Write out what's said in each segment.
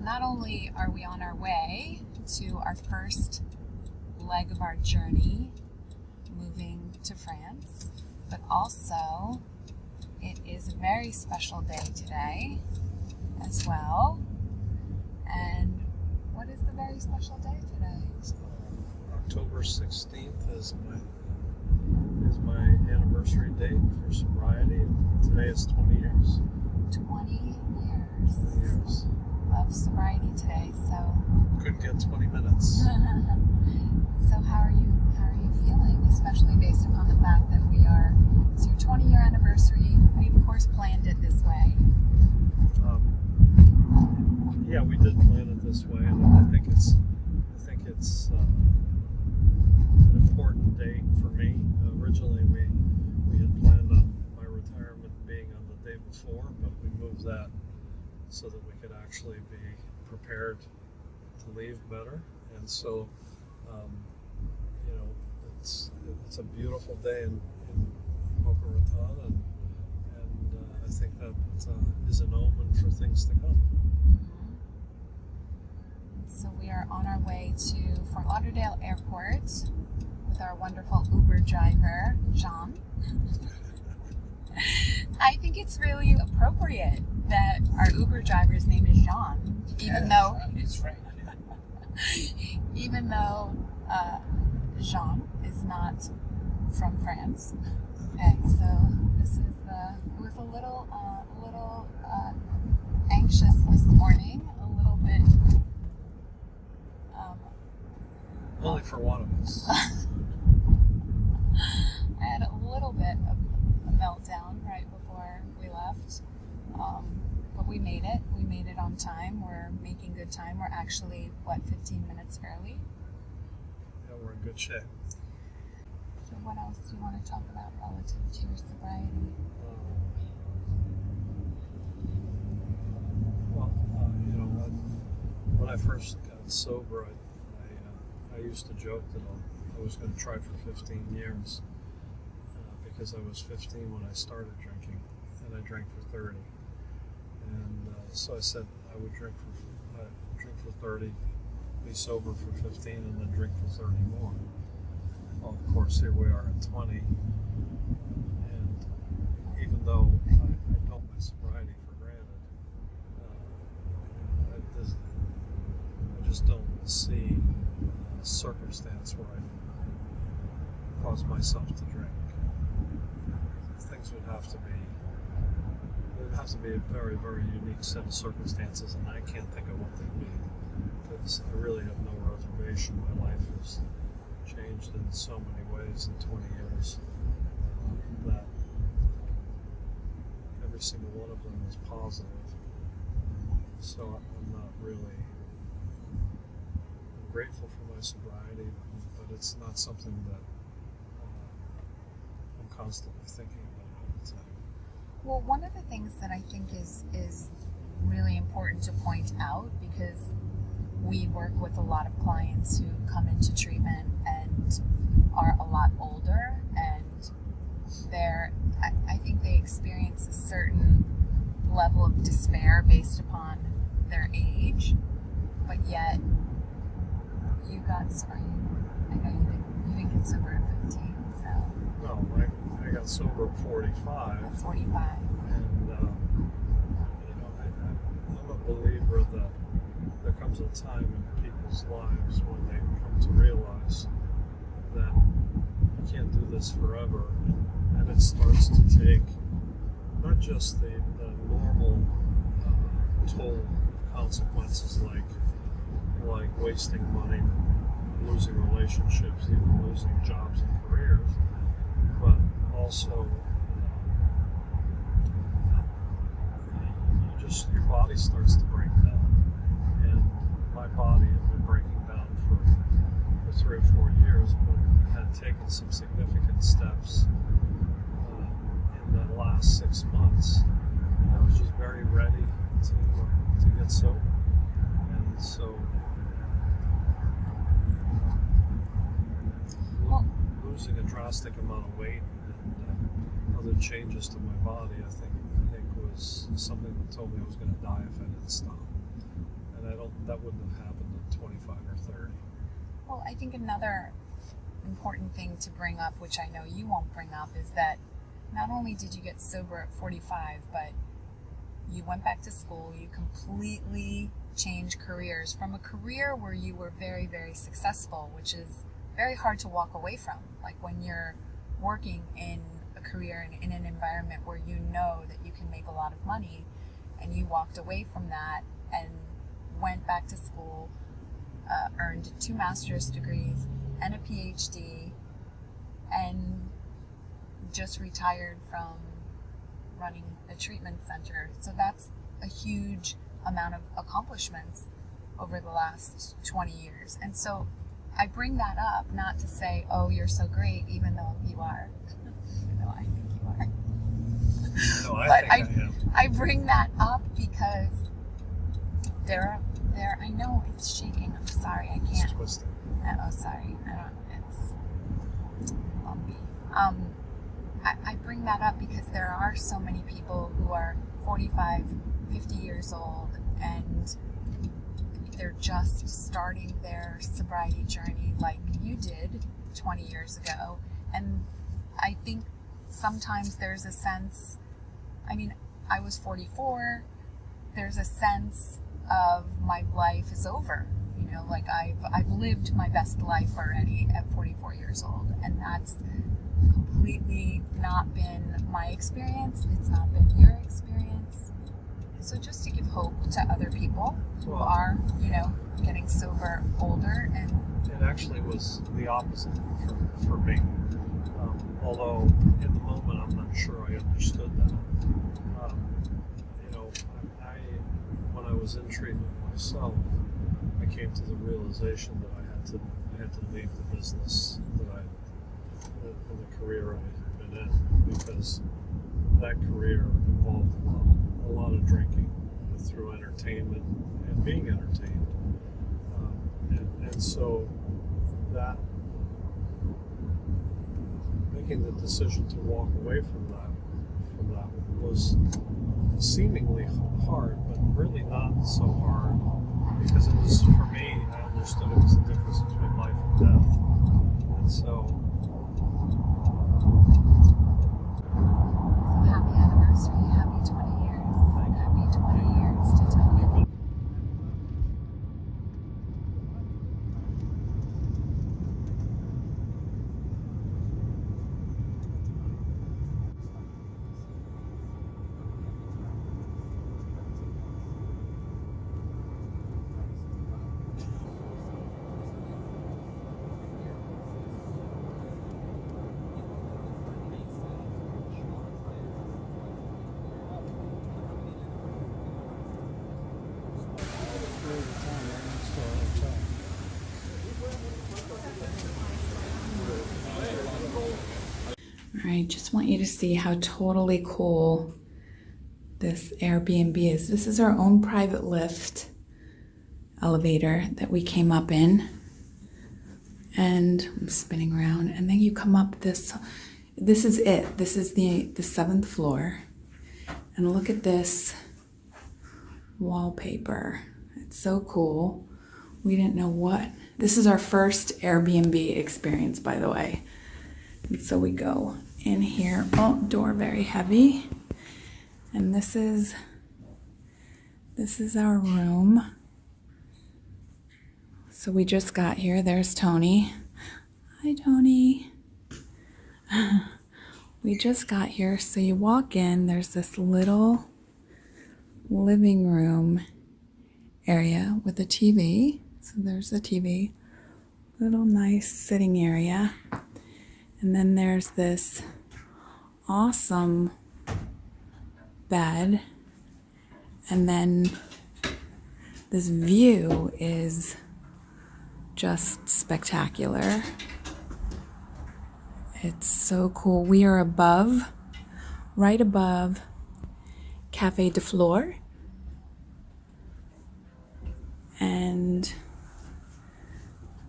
not only are we on our way to our first leg of our journey, moving to France, but also it is a very special day today as well. And what is the very special day today? October 16th is my anniversary date for sobriety. Today is 20 years. 20 years. 20 years. Of sobriety today, so Couldn't get 20 minutes. So how are you feeling, especially based upon the fact that it's your 20-year anniversary. We of course planned it this way. Yeah, we did plan it this way, and I think it's an important date for me. Originally, we had planned on my retirement being on the day before, but we moved that so that we could actually be prepared to leave better. And so, it's a beautiful day in Boca Raton, and I think that is an omen for things to come. So we are on our way to Fort Lauderdale Airport with our wonderful Uber driver, Jean. I think it's really appropriate that our Uber driver's name is Jean, even though Jean is not from France. Okay, so it was a little anxious this morning, a little bit. Only for one of us. I had a little bit of a meltdown right before we left, but we made it. We made it on time. We're making good time. We're actually, 15 minutes early? Yeah, we're in good shape. So what else do you want to talk about relative to your sobriety? When I first got sober, I used to joke that I was going to try for 15 years because I was 15 when I started drinking, and I drank for 30. And so I said I would drink for 30, be sober for 15, and then drink for 30 more. Well, of course, here we are at 20, and even though I took my sobriety for granted, I just don't see a circumstance where I cause myself to drink. Things would have to be a very, very unique set of circumstances, and I can't think of what they'd be, because I really have no reservation. My life has changed in so many ways in 20 years that every single one of them is positive. So I'm not really grateful for my sobriety, but it's not something that I'm constantly thinking about all the time. Well, one of the things that I think is really important to point out, because we work with a lot of clients who come into treatment and are a lot older, and I think they experience a certain level of despair based upon their age, but yet you got sober. I know you didn't get sober at 15, so. No, I got sober at 45. At 45. And I'm a believer that there comes a time in people's lives when they come to realize that you can't do this forever, and it starts to take not just the normal toll of consequences like wasting money, losing relationships, even losing jobs and careers, but also your body starts to break down. And my body had been breaking down for 3 or 4 years, but I had taken some significant steps in the last 6 months. And I was just very ready to get sober. And so losing a drastic amount of weight and other changes to my body, I think was something that told me I was going to die if I didn't stop. and that wouldn't have happened at 25 or 30. Well, I think another important thing to bring up, which I know you won't bring up, is that not only did you get sober at 45, but you went back to school, you completely changed careers from a career where you were very, very successful, which is very hard to walk away from. Like when you're working in a career in an environment where you know that you can make a lot of money, and you walked away from that and went back to school, earned 2 master's degrees and a PhD, and just retired from running a treatment center. So that's a huge amount of accomplishments over the last 20 years. And so I bring that up not to say, oh, you're so great, even though you are. Even though I think you are. No, I think I am. I bring that up because I know it's shaking. I'm sorry, I can't. It's twisting. Oh, sorry. It's bumpy. I bring that up because there are so many people who are 45, 50 years old, and they're just starting their sobriety journey like you did 20 years ago. And I think sometimes there's a sense, I mean, I was 44, there's a sense of my life is over. You know, like I've lived my best life already at 44 years old, and that's completely not been my experience. It's not been your experience. So just to give hope to other people who are, you know, getting sober older. And it actually was the opposite for me. Although in the moment I'm not sure I understood that. You know, when I was in treatment myself, I came to the realization that I had to leave the business and the career I had been in, because that career involved a lot of drinking through entertainment and being entertained, and so that making the decision to walk away from that was seemingly hard, but really not so hard, because it was, for me, I understood it was the difference between life and death. And so happy anniversary, happy 20 years. Happy 20 years to tell you. All right, just want you to see how totally cool this Airbnb is. This is our own private lift elevator that we came up in. And I'm spinning around, and then you come up this is it. This is the 7th floor. And look at this wallpaper. It's so cool. We didn't know what. This is our first Airbnb experience, by the way. And so we go in here. Oh, door very heavy. And this is our room. So we just got here. There's Tony. Hi, Tony. We just got here. So you walk in, there's this little living room area with a TV. So there's the TV. Little nice sitting area. And then there's this awesome bed. And then this view is just spectacular. It's so cool. We are right above Cafe de Flore. And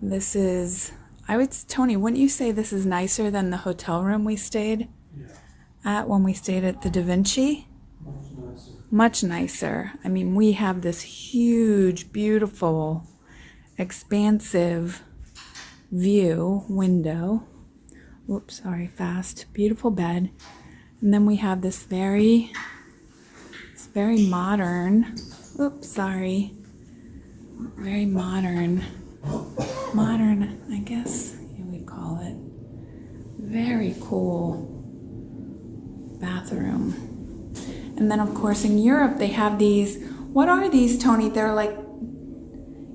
this is, Tony, wouldn't you say this is nicer than the hotel room we stayed at when we stayed at the Da Vinci? Much nicer. much nicer. I mean, we have this huge, beautiful, expansive window. Oops, sorry, fast. Beautiful bed. And then we have this very modern, oops, sorry. Very modern, I guess you would call it. Very cool bathroom. And then of course in Europe they have these, what are these, Tony? They're like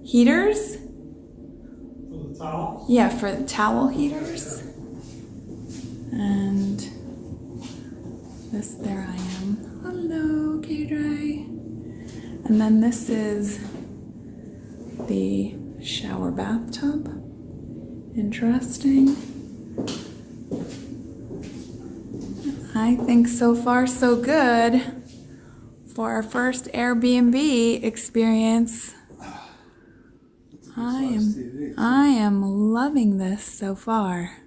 heaters? For the towels? Yeah, for the towel heaters. And this, there I am. Hello, KJ. And then this is the shower bathtub. Interesting. I think so far so good for our first Airbnb experience. I am loving this so far.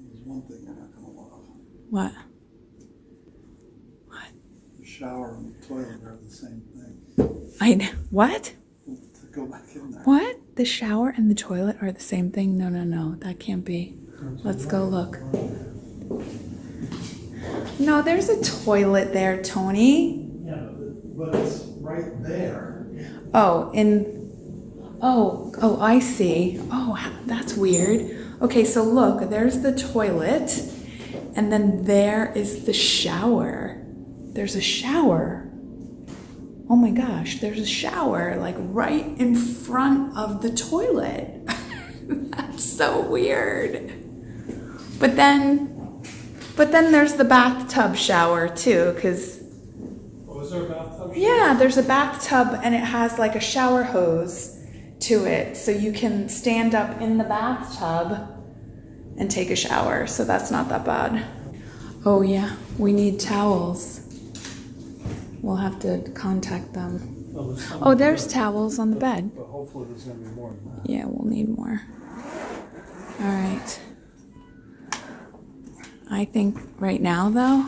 There's one thing you're not gonna love. What? The shower and the toilet are the same thing. What? To go back in there. What? The shower and the toilet are the same thing? No, that can't be. Let's go look. No, there's a toilet there, Tony. Yeah, but it's right there. Oh, I see. Oh, that's weird. Okay, so look, there's the toilet, and then there is the shower. There's a shower. Oh my gosh, there's a shower like right in front of the toilet. That's so weird. But then there's the bathtub shower too, because Oh, is there a bathtub? yeah, there's a bathtub and it has like a shower hose to it, so you can stand up in the bathtub and take a shower, so that's not that bad. Oh yeah, we need towels. We'll have to contact them. Oh, there's towels on the bed. But hopefully there's going to be more than that. Yeah, we'll need more. All right. I think right now, though,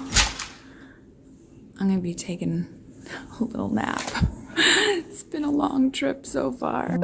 I'm going to be taking a little nap. It's been a long trip so far.